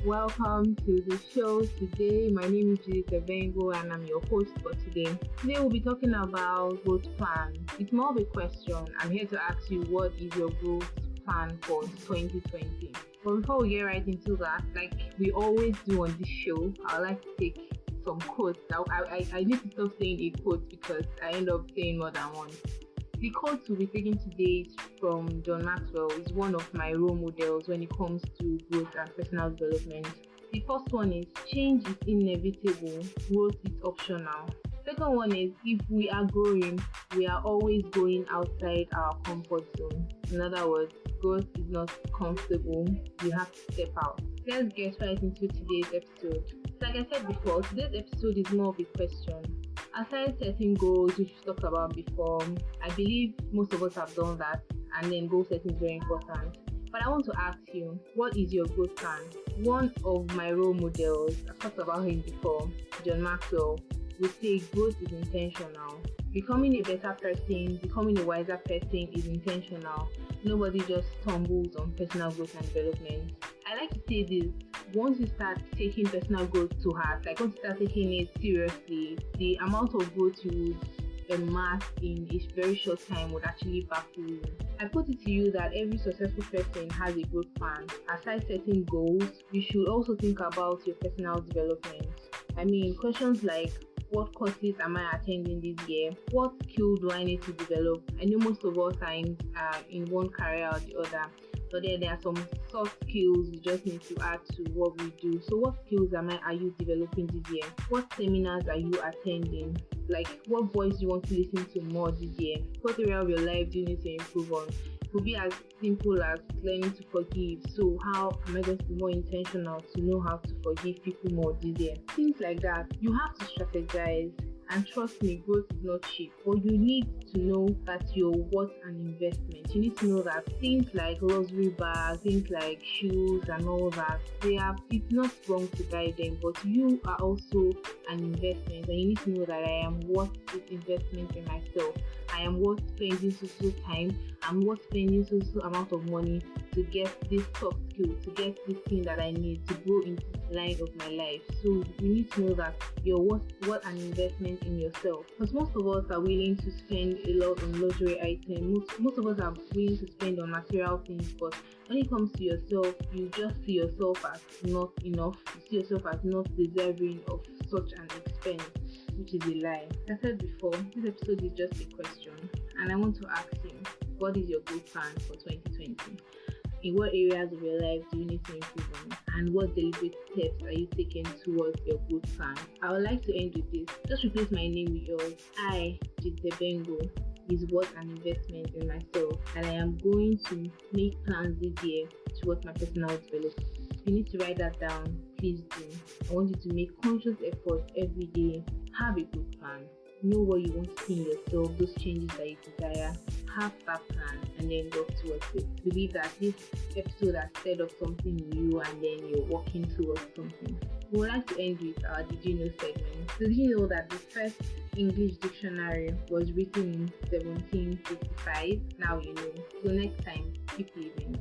Welcome to the show today. My name is Judith Bengo and I'm your host for today. Today we'll be talking about growth plan. It's more of a question. I'm here to ask you, what is your growth plan for 2020? But before we get right into that, like we always do on this show, I'd like to take some quotes. I need to stop saying a quote because I end up saying more than one. The quote we'll be taking today is from John Maxwell. He's one of my role models when it comes to growth and personal development. The first one is, change is inevitable, growth is optional. Second one is, if we are growing, we are always going outside our comfort zone. In other words, growth is not comfortable, you have to step out. Let's get right into today's episode. Like I said before, today's episode is more of a question. Aside setting goals, which we talked about before, I believe most of us have done that, and then goal setting is very important. But I want to ask you, what is your growth plan? One of my role models, I talked about him before, John Maxwell, would say growth is intentional. Becoming a better person, becoming a wiser person is intentional. Nobody just stumbles on personal growth and development. I like to say this. Once you start taking personal growth to heart, like once you start taking it seriously, the amount of growth you would amass in a very short time would actually baffle you. I put it to you that every successful person has a growth plan. Aside setting goals, you should also think about your personal development. I mean, questions like, what courses am I attending this year? What skill do I need to develop? I know most of us are in one career or the other. So there are some soft skills you just need to add to what we do. So what skills are you developing this year? What seminars are you attending? Like, what voice do you want to listen to more this year? What area of your life do you need to improve on? It could be as simple as learning to forgive. So how am I going to be more intentional to know how to forgive people more this year? Things like that. You have to strategize. And trust me, growth is not cheap. But you need to know that you're worth an investment. You need to know that things like luxury bags, things like shoes and all that, it's not wrong to buy them, but you are also an investment, and you need to know that I am worth this investment in myself. I am worth spending so time. I'm worth spending so amount of money to get this soft skill, to get this thing that I need to grow into this line of my life. So you need to know that you're worth an investment in yourself. Because most of us are willing to spend a lot on luxury items. Most of us are willing to spend on material things, but when it comes to yourself, you just see yourself as not enough. You see yourself as not deserving of such an expense, which is a lie. Like I said before, this episode is just a question, and I want to ask you, what is your growth plan for 2020? In what areas of your life do you need to improve on? And what deliberate steps are you taking towards your growth plan? I would like to end with this. Just replace my name with yours. I, Jidde Bengo, is worth an investment in myself, and I am going to make plans this year towards my personal development. If you need to write that down, please do. I want you to make conscious efforts every day. Have a good plan. Know what you want to see in yourself, those changes that you desire. Have that plan and then work towards it. Believe that this episode has set up something new and then you're working towards something. We would like to end with our Did You Know segment. So did you know that the first English dictionary was written in 1755? Now you know. So next time, keep living.